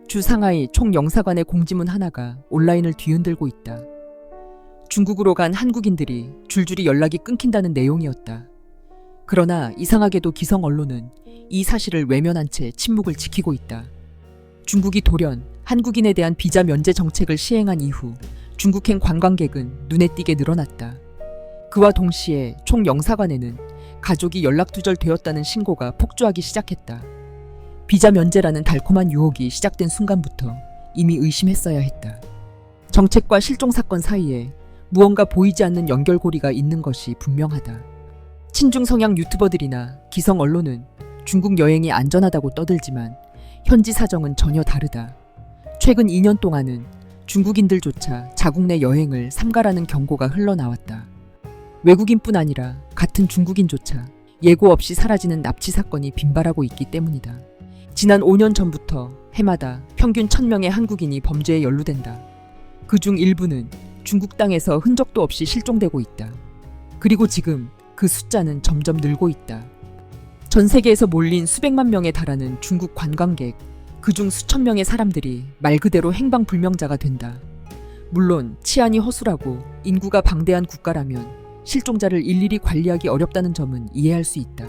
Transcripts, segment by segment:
주 상하이 총영사관의 공지문 하나가 온라인을 뒤흔들고 있다. 중국으로 간 한국인들이 줄줄이 연락이 끊긴다는 내용이었다. 그러나 이상하게도 기성 언론은 이 사실을 외면한 채 침묵을 지키고 있다. 중국이 돌연 한국인에 대한 비자 면제 정책을 시행한 이후 중국행 관광객은 눈에 띄게 늘어났다. 그와 동시에 총영사관에는 가족이 연락두절되었다는 신고가 폭주하기 시작했다. 비자 면제라는 달콤한 유혹이 시작된 순간부터 이미 의심했어야 했다. 정책과 실종 사건 사이에 무언가 보이지 않는 연결고리가 있는 것이 분명하다. 친중 성향 유튜버들이나 기성 언론은 중국 여행이 안전하다고 떠들지만 현지 사정은 전혀 다르다. 최근 2년 동안은 중국인들조차 자국 내 여행을 삼가라는 경고가 흘러나왔다. 외국인뿐 아니라 같은 중국인조차 예고 없이 사라지는 납치 사건이 빈발하고 있기 때문이다. 지난 5년 전부터 해마다 평균 1000명의 한국인이 범죄에 연루된다. 그중 일부는 중국 땅에서 흔적도 없이 실종되고 있다. 그리고 지금 그 숫자는 점점 늘고 있다. 전 세계에서 몰린 수백만 명에 달하는 중국 관광객, 그중 수천 명의 사람들이 말 그대로 행방불명자가 된다. 물론 치안이 허술하고 인구가 방대한 국가라면 실종자를 일일이 관리하기 어렵다는 점은 이해할 수 있다.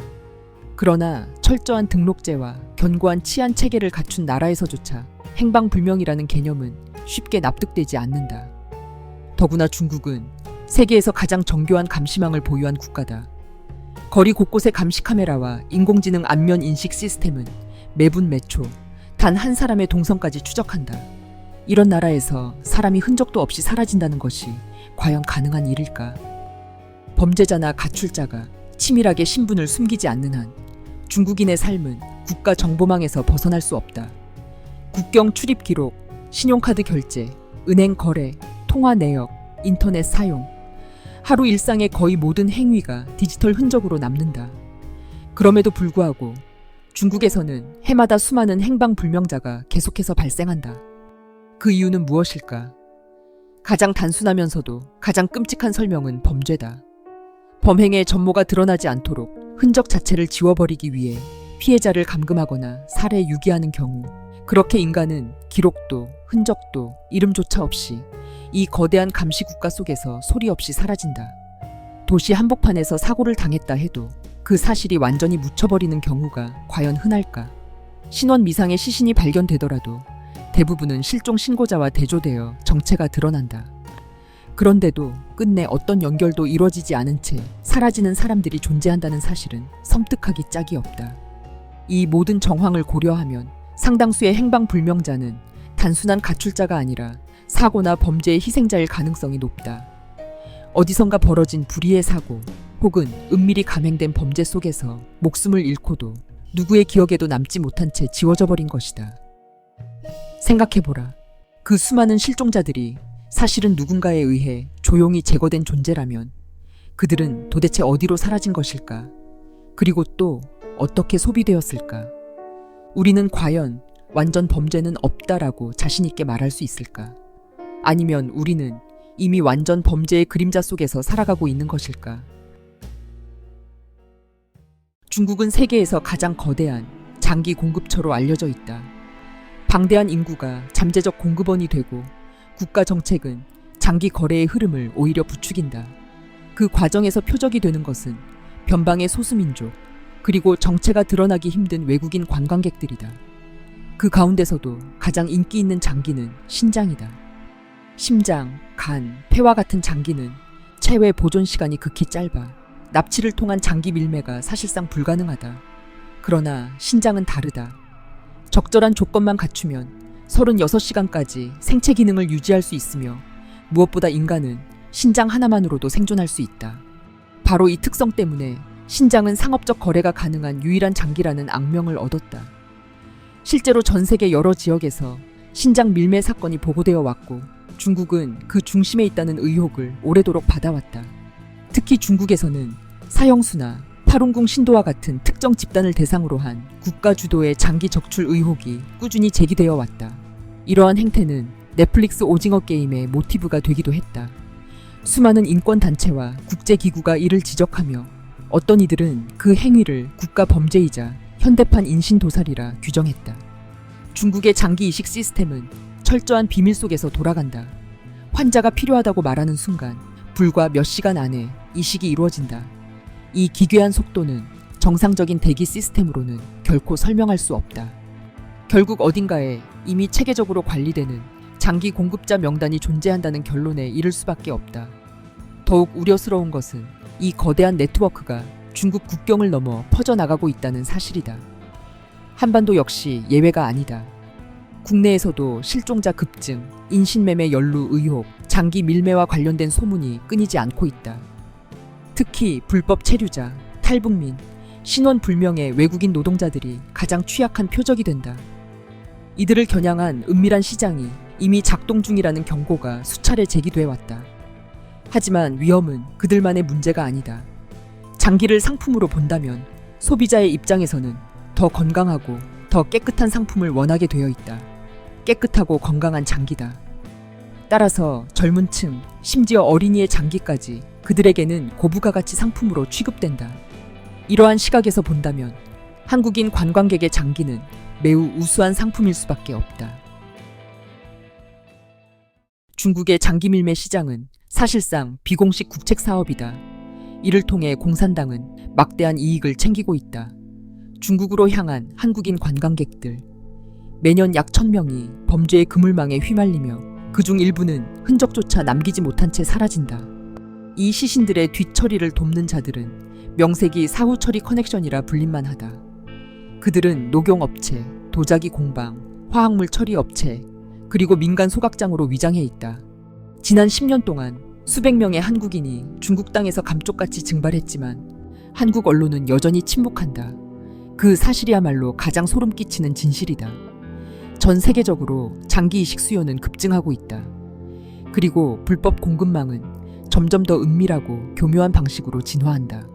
그러나 철저한 등록제와 견고한 치안 체계를 갖춘 나라에서조차 행방불명이라는 개념은 쉽게 납득되지 않는다. 더구나 중국은 세계에서 가장 정교한 감시망을 보유한 국가다. 거리 곳곳의 감시 카메라와 인공지능 안면 인식 시스템은 매분 매초 단 한 사람의 동선까지 추적한다. 이런 나라에서 사람이 흔적도 없이 사라진다는 것이 과연 가능한 일일까? 범죄자나 가출자가 치밀하게 신분을 숨기지 않는 한 중국인의 삶은 국가 정보망에서 벗어날 수 없다. 국경 출입 기록, 신용카드 결제, 은행 거래, 통화 내역, 인터넷 사용, 하루 일상의 거의 모든 행위가 디지털 흔적으로 남는다. 그럼에도 불구하고 중국에서는 해마다 수많은 행방불명자가 계속해서 발생한다. 그 이유는 무엇일까? 가장 단순하면서도 가장 끔찍한 설명은 범죄다. 범행의 전모가 드러나지 않도록 흔적 자체를 지워버리기 위해 피해자를 감금하거나 살해 유기하는 경우, 그렇게 인간은 기록도 흔적도 이름조차 없이 이 거대한 감시 국가 속에서 소리 없이 사라진다. 도시 한복판에서 사고를 당했다 해도 그 사실이 완전히 묻혀버리는 경우가 과연 흔할까? 신원 미상의 시신이 발견되더라도 대부분은 실종 신고자와 대조되어 정체가 드러난다. 그런데도 끝내 어떤 연결도 이루어지지 않은 채 사라지는 사람들이 존재한다는 사실은 섬뜩하기 짝이 없다. 이 모든 정황을 고려하면 상당수의 행방불명자는 단순한 가출자가 아니라 사고나 범죄의 희생자일 가능성이 높다. 어디선가 벌어진 불의의 사고 혹은 은밀히 감행된 범죄 속에서 목숨을 잃고도 누구의 기억에도 남지 못한 채 지워져 버린 것이다. 생각해보라. 그 수많은 실종자들이 사실은 누군가에 의해 조용히 제거된 존재라면 그들은 도대체 어디로 사라진 것일까? 그리고 또 어떻게 소비되었을까? 우리는 과연 완전 범죄는 없다라고 자신 있게 말할 수 있을까? 아니면 우리는 이미 완전 범죄의 그림자 속에서 살아가고 있는 것일까? 중국은 세계에서 가장 거대한 장기 공급처로 알려져 있다. 방대한 인구가 잠재적 공급원이 되고 국가 정책은 장기 거래의 흐름을 오히려 부추긴다. 그 과정에서 표적이 되는 것은 변방의 소수민족, 그리고 정체가 드러나기 힘든 외국인 관광객들이다. 그 가운데서도 가장 인기 있는 장기는 신장이다. 심장, 간, 폐와 같은 장기는 체외 보존 시간이 극히 짧아 납치를 통한 장기 밀매가 사실상 불가능하다. 그러나 신장은 다르다. 적절한 조건만 갖추면 36시간까지 생체 기능을 유지할 수 있으며 무엇보다 인간은 신장 하나만으로도 생존할 수 있다. 바로 이 특성 때문에 신장은 상업적 거래가 가능한 유일한 장기라는 악명을 얻었다. 실제로 전 세계 여러 지역에서 신장 밀매 사건이 보고되어 왔고 중국은 그 중심에 있다는 의혹을 오래도록 받아왔다. 특히 중국에서는 사형수나 파룬궁 신도와 같은 특정 집단을 대상으로 한 국가 주도의 장기 적출 의혹이 꾸준히 제기되어 왔다. 이러한 행태는 넷플릭스 오징어 게임의 모티브가 되기도 했다. 수많은 인권단체와 국제기구가 이를 지적하며 어떤 이들은 그 행위를 국가 범죄이자 현대판 인신도살이라 규정했다. 중국의 장기 이식 시스템은 철저한 비밀 속에서 돌아간다. 환자가 필요하다고 말하는 순간 불과 몇 시간 안에 이식이 이루어진다. 이 기괴한 속도는 정상적인 대기 시스템으로는 결코 설명할 수 없다. 결국 어딘가에 이미 체계적으로 관리되는 장기 공급자 명단이 존재한다는 결론에 이를 수밖에 없다. 더욱 우려스러운 것은 이 거대한 네트워크가 중국 국경을 넘어 퍼져나가고 있다는 사실이다. 한반도 역시 예외가 아니다. 국내에서도 실종자 급증, 인신매매 연루 의혹, 장기 밀매와 관련된 소문이 끊이지 않고 있다. 특히 불법 체류자, 탈북민, 신원 불명의 외국인 노동자들이 가장 취약한 표적이 된다. 이들을 겨냥한 은밀한 시장이 이미 작동 중이라는 경고가 수차례 제기돼 왔다. 하지만 위험은 그들만의 문제가 아니다. 장기를 상품으로 본다면 소비자의 입장에서는 더 건강하고 더 깨끗한 상품을 원하게 되어 있다. 깨끗하고 건강한 장기다. 따라서 젊은 층, 심지어 어린이의 장기까지 그들에게는 고부가 가치 상품으로 취급된다. 이러한 시각에서 본다면 한국인 관광객의 장기는 매우 우수한 상품일 수밖에 없다. 중국의 장기 밀매 시장은 사실상 비공식 국책 사업이다. 이를 통해 공산당은 막대한 이익을 챙기고 있다. 중국으로 향한 한국인 관광객들, 매년 약 1000명이 범죄의 그물망에 휘말리며 그중 일부는 흔적조차 남기지 못한 채 사라진다. 이 시신들의 뒤처리를 돕는 자들은 명색이 사후처리 커넥션이라 불릴만 하다. 그들은 녹용업체, 도자기 공방, 화학물 처리 업체, 그리고 민간 소각장으로 위장해 있다. 지난 10년 동안 수백 명의 한국인이 중국 땅에서 감쪽같이 증발했지만 한국 언론은 여전히 침묵한다. 그 사실이야말로 가장 소름 끼치는 진실이다. 전 세계적으로 장기 이식 수요는 급증하고 있다. 그리고 불법 공급망은 점점 더 은밀하고 교묘한 방식으로 진화한다.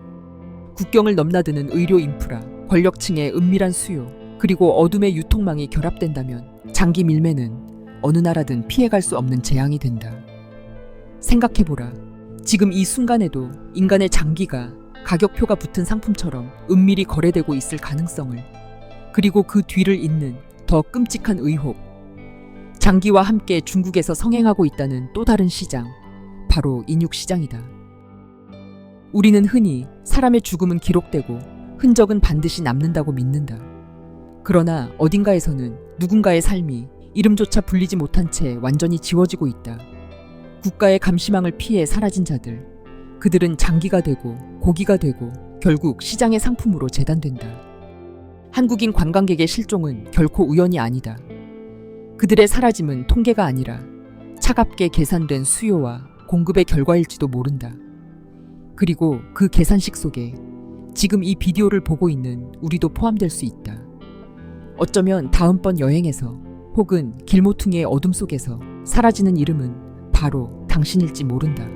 국경을 넘나드는 의료 인프라, 권력층의 은밀한 수요, 그리고 어둠의 유통망이 결합된다면 장기 밀매는 어느 나라든 피해갈 수 없는 재앙이 된다. 생각해보라. 지금 이 순간에도 인간의 장기가 가격표가 붙은 상품처럼 은밀히 거래되고 있을 가능성을, 그리고 그 뒤를 잇는 더 끔찍한 의혹. 장기와 함께 중국에서 성행하고 있다는 또 다른 시장, 바로 인육시장이다. 우리는 흔히 사람의 죽음은 기록되고 흔적은 반드시 남는다고 믿는다. 그러나 어딘가에서는 누군가의 삶이 이름조차 불리지 못한 채 완전히 지워지고 있다. 국가의 감시망을 피해 사라진 자들, 그들은 장기가 되고 고기가 되고 결국 시장의 상품으로 재단된다. 한국인 관광객의 실종은 결코 우연이 아니다. 그들의 사라짐은 통계가 아니라 차갑게 계산된 수요와 공급의 결과일지도 모른다. 그리고 그 계산식 속에 지금 이 비디오를 보고 있는 우리도 포함될 수 있다. 어쩌면 다음번 여행에서 혹은 길모퉁이의 어둠 속에서 사라지는 이름은 바로 당신일지 모른다.